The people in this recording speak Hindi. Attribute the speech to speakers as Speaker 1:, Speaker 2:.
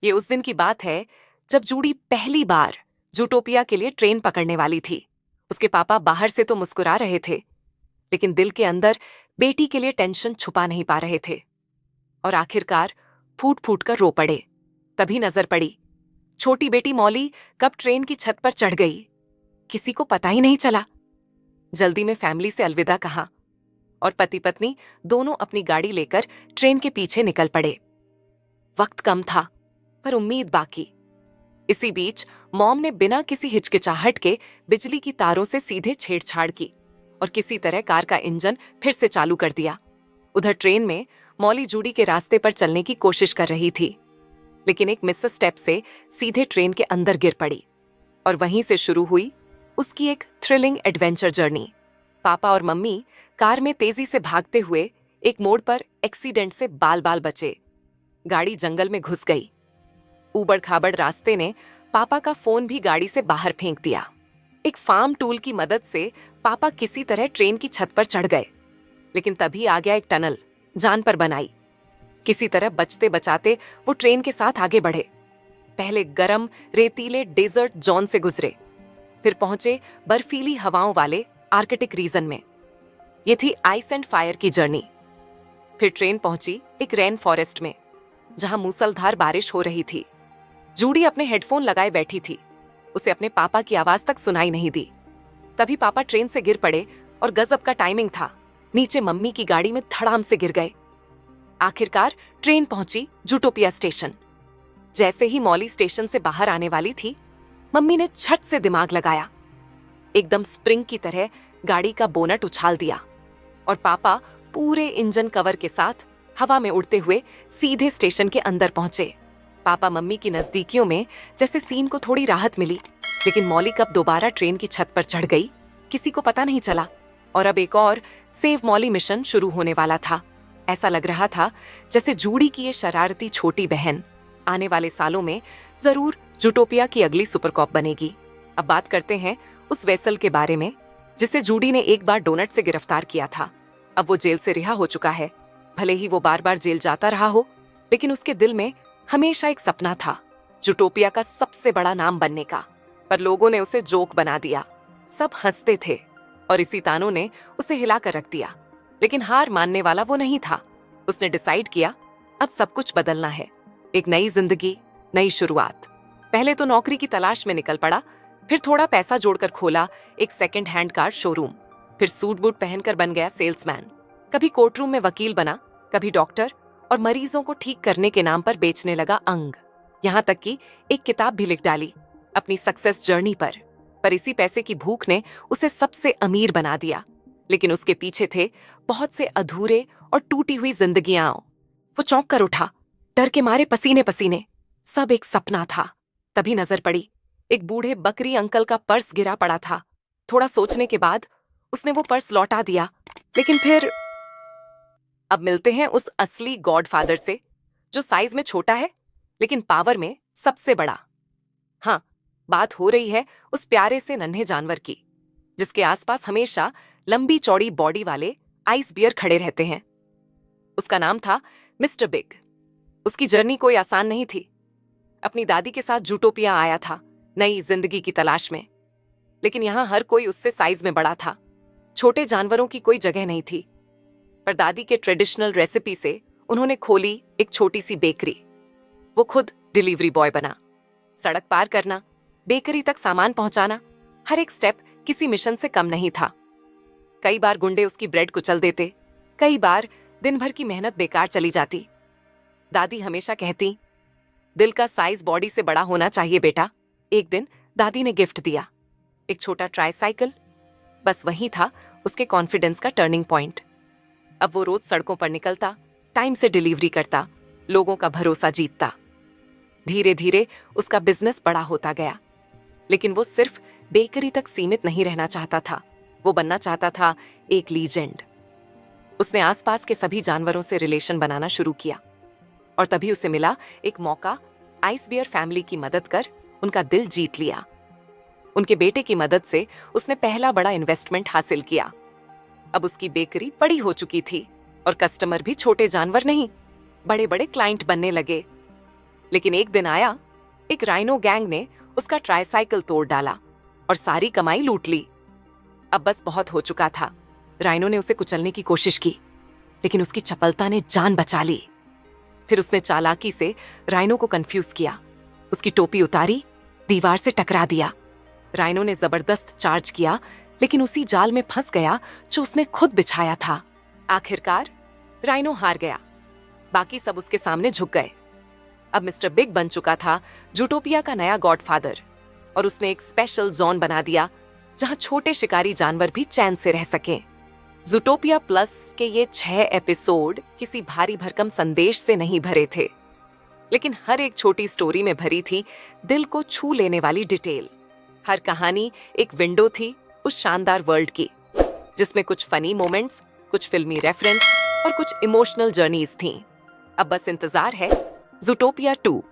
Speaker 1: ये उस दिन की बात है जब जूडी पहली बार जूटोपिया के लिए ट्रेन पकड़ने वाली थी। उसके पापा बाहर से तो मुस्कुरा रहे थे, लेकिन दिल के अंदर बेटी के लिए टेंशन छुपा नहीं पा रहे थे। और आखिरकार फूट फूट कर रो पड़े। तभी नजर पड़ी, छोटी बेटी मॉली कब ट्रेन की छत पर चढ़ गई, किसी को पता ही नहीं चला। जल्दी में फैमिली से अलविदा कहा और पति पत्नी दोनों अपनी गाड़ी लेकर ट्रेन के पीछे निकल पड़े। वक्त कम था पर उम्मीद बाकी। इसी बीच मॉम ने बिना किसी हिचकिचाहट के बिजली की तारों से सीधे छेड़छाड़ की और किसी तरह कार का इंजन फिर से चालू कर दिया। उधर ट्रेन में मॉली जूडी के रास्ते पर चलने की कोशिश कर रही थी, लेकिन एक मिस स्टेप से सीधे ट्रेन के अंदर गिर पड़ी। और वहीं से शुरू हुई उसकी एक थ्रिलिंग एडवेंचर जर्नी। पापा और मम्मी कार में तेजी से भागते हुए एक मोड़ पर एक्सीडेंट से बाल बाल बचे। गाड़ी जंगल में घुस गई। ऊबड़ खाबड़ रास्ते ने पापा का फोन भी गाड़ी से बाहर फेंक दिया। एक फार्म टूल की मदद से पापा किसी तरह ट्रेन की छत पर चढ़ गए, लेकिन तभी आ गया एक टनल, जान पर बनाई। किसी तरह बचते बचाते वो ट्रेन के साथ आगे बढ़े। पहले गरम रेतीले डेजर्ट जोन से गुजरे, फिर पहुंचे बर्फीली हवाओं वाले आर्कटिक रीजन में। ये थी आइस एंड फायर की जर्नी। फिर ट्रेन पहुंची एक रेन फॉरेस्ट में, जहां मूसलधार बारिश हो रही थी। जूडी अपने हेडफोन लगाए बैठी थी। उसे अपने पापा की आवाज तक सुनाई नहीं दी। तभी पापा ट्रेन से गिर पड़े और गजब का टाइमिंग था, नीचे मम्मी की गाड़ी में धड़ाम से गिर गए। आखिरकार ट्रेन पहुंची जूटोपिया स्टेशन। जैसे ही मॉली स्टेशन से बाहर आने वाली थी, मम्मी ने झट से दिमाग लगाया। एकदम स्प्रिंग की तरह गाड़ी का बोनट उछाल दिया और पापा पूरे इंजन कवर के साथ हवा में उड़ते हुए सीधे स्टेशन के अंदर पहुंचे। पापा मम्मी की नजदीकियों में जैसे सीन को थोड़ी राहत मिली, लेकिन मॉली कब दोबारा ट्रेन की छत पर चढ़ गई किसी को पता नहीं चला। और अब एक और सेव मॉली मिशन शुरू होने वाला था। ऐसा लग रहा था जैसे जूडी की ये शरारती छोटी बहन आने वाले सालों में जरूर जूटोपिया की अगली सुपरकॉप बनेगी। अब बात करते हैं उस वेसल के बारे में जिसे जूडी ने एक बार डोनट से गिरफ्तार किया था। अब वो जेल से रिहा हो चुका है। भले ही वो बार बार जेल जाता रहा हो, लेकिन उसके दिल में हमेशा एक सपना था, जूटोपिया का सबसे बड़ा नाम बनने का। पर लोगों ने उसे जोक बना दिया। सब हंसते थे और इसी तानों ने उसे हिलाकर रख दिया। लेकिन हार मानने वाला वो नहीं था। उसने डिसाइड किया अब सब कुछ बदलना है। एक नई जिंदगी, नई शुरुआत। पहले तो नौकरी की तलाश में निकल पड़ा, फिर थोड़ा पैसा जोड़कर खोला एक सेकंड हैंड कार शोरूम। फिर सूट बूट पहनकर बन गया सेल्समैन। कभी कोर्टरूम में वकील बना, कभी डॉक्टर, और मरीजों को ठीक करने के नाम पर बेचने लगा अंग। यहाँ तक कि एक किताब भी लिख डाली अपनी सक्सेस जर्नी पर। इसी पैसे की भूख ने उसे सबसे अमीर बना दिया। लेकिन उसके पीछे थे बहुत से अधूरे और टूटी हुई जिंदगियां। वो चौंक कर उठा, डर के मारे पसीने पसीने। सब एक सपना था। तभी नजर पड़ी, एक बूढ़े बकरी अंकल का पर्स गिरा पड़ा था। थोड़ा सोचने के बाद उसने वो पर्स लौटा दिया। लेकिन फिर अब मिलते हैं उस असली गॉडफादर से, जो साइज में छोटा है लेकिन पावर में सबसे बड़ा। हाँ, बात हो रही है उस प्यारे से नन्हे जानवर की, जिसके आसपास हमेशा लंबी चौड़ी बॉडी वाले आइस बियर खड़े रहते हैं। उसका नाम था मिस्टर बिग। उसकी जर्नी कोई आसान नहीं थी। अपनी दादी के साथ जूटोपिया आया था नई जिंदगी की तलाश में, लेकिन यहां हर कोई उससे साइज में बड़ा था। छोटे जानवरों की कोई जगह नहीं थी। पर दादी के ट्रेडिशनल रेसिपी से उन्होंने खोली एक छोटी सी बेकरी। वो खुद डिलीवरी बॉय बना। सड़क पार करना, बेकरी तक सामान पहुंचाना, हर एक स्टेप किसी मिशन से कम नहीं था। कई बार गुंडे उसकी ब्रेड कुचल देते, कई बार दिन भर की मेहनत बेकार चली जाती। दादी हमेशा कहती, दिल का साइज बॉडी से बड़ा होना चाहिए बेटा। एक दिन दादी ने गिफ्ट दिया, एक छोटा ट्राईसाइकिल। बस वही था उसके कॉन्फिडेंस का टर्निंग पॉइंट। अब वो रोज सड़कों पर निकलता, टाइम से डिलीवरी करता, लोगों का भरोसा जीतता। धीरे धीरे उसका बिजनेस बड़ा होता गया। लेकिन वो सिर्फ बेकरी तक सीमित नहीं रहना चाहता था। वो बनना चाहता था एक लीजेंड। उसने आसपास के सभी जानवरों से रिलेशन बनाना शुरू किया और तभी उसे मिला एक मौका। आइस बियर फैमिली की मदद कर उनका दिल जीत लिया। उनके बेटे की मदद से उसने पहला बड़ा इन्वेस्टमेंट हासिल किया। अब उसकी बेकरी बड़ी हो चुकी थी और कस्टमर भी छोटे जानवर नहीं, बड़े बड़े क्लाइंट बनने लगे। लेकिन एक दिन आया, एक राइनो गैंग ने उसका ट्राइसाइकिल तोड़ डाला और सारी कमाई लूट ली। अब बस बहुत हो चुका था। राइनो ने उसे कुचलने की कोशिश की, लेकिन उसकी चपलता ने जान बचा ली। फिर उसने चालाकी से राइनो को कंफ्यूज किया, उसकी टोपी उतारी, दीवार से टकरा दिया। राइनो ने जबरदस्त चार्ज किया, लेकिन उसी जाल में फंस गया जो उसने खुद बिछाया था। आखिरकार राइनो हार गया। बाकी सब उसके सामने झुक गए। अब मिस्टर बिग बन चुका था जूटोपिया का नया गॉडफादर, और उसने एक स्पेशल जोन बना दिया जहां छोटे शिकारी जानवर भी चैन से रह सकें। जूटोपिया प्लस के ये 6 एपिसोड किसी भारी भरकम संदेश से नहीं भरे थे, लेकिन हर एक छोटी स्टोरी में भरी थी दिल को छू लेने वाली डिटेल। हर कहानी एक विंडो थी उस शानदार वर्ल्ड की, जिसमें कुछ फनी मोमेंट्स, कुछ फिल्मी रेफरेंस और कुछ इमोशनल जर्नीज थीं। अब बस इंतजार है जूटोपिया 2